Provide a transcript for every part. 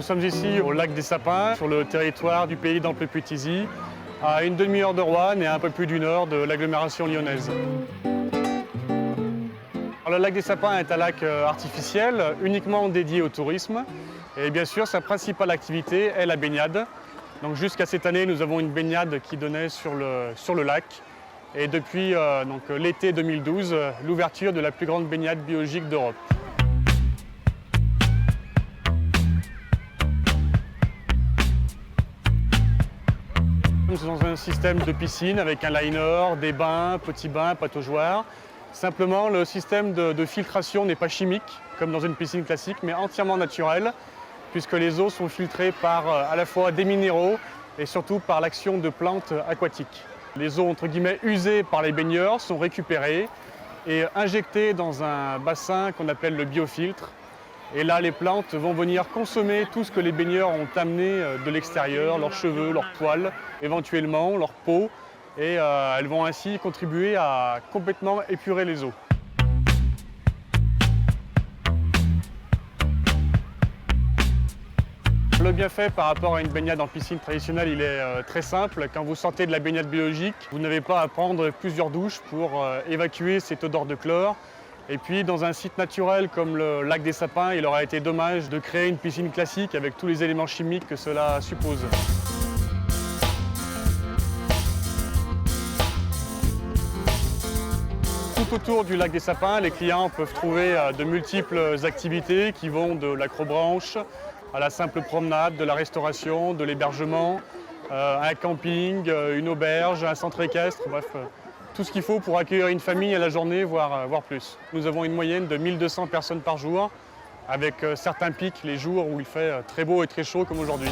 sommes ici au lac des Sapins, sur le territoire du pays d'Amplepuitizy, à une demi-heure de Roanne et à un peu plus d'une heure de l'agglomération lyonnaise. Alors, le lac des Sapins est un lac artificiel, uniquement dédié au tourisme. Et bien sûr, sa principale activité est la baignade. Donc jusqu'à cette année, nous avons une baignade qui donnait sur le lac. Et depuis l'été 2012, l'ouverture de la plus grande baignade biologique d'Europe. Nous sommes dans un système de piscine avec un liner, des bains, petits bains, pataugeoires. Simplement, le système de filtration n'est pas chimique, comme dans une piscine classique, mais entièrement naturel, puisque les eaux sont filtrées par à la fois des minéraux et surtout par l'action de plantes aquatiques. Les eaux, entre guillemets, usées par les baigneurs sont récupérées et injectées dans un bassin qu'on appelle le biofiltre. Et là, les plantes vont venir consommer tout ce que les baigneurs ont amené de l'extérieur, leurs cheveux, leurs poils, éventuellement leur peau, et elles vont ainsi contribuer à complètement épurer les eaux. Le bienfait par rapport à une baignade en piscine traditionnelle, il est très simple. Quand vous sortez de la baignade biologique, vous n'avez pas à prendre plusieurs douches pour évacuer cette odeur de chlore. Et puis, dans un site naturel comme le lac des Sapins, il aurait été dommage de créer une piscine classique avec tous les éléments chimiques que cela suppose. Tout autour du lac des Sapins, les clients peuvent trouver de multiples activités qui vont de l'acrobranche à la simple promenade, de la restauration, de l'hébergement, un camping, une auberge, un centre équestre, bref, tout ce qu'il faut pour accueillir une famille à la journée, voire plus. Nous avons une moyenne de 1200 personnes par jour, avec certains pics les jours où il fait très beau et très chaud comme aujourd'hui.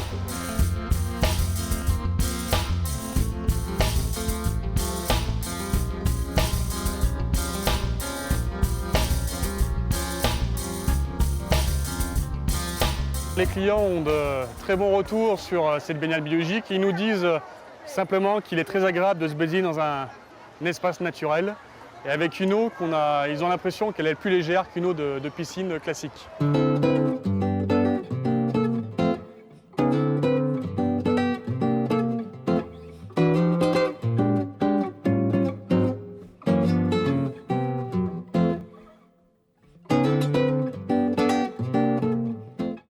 Les clients ont de très bons retours sur cette baignade biologique. Ils nous disent simplement qu'il est très agréable de se baigner dans un espace naturel et avec une eau ils ont l'impression qu'elle est plus légère qu'une eau de piscine classique.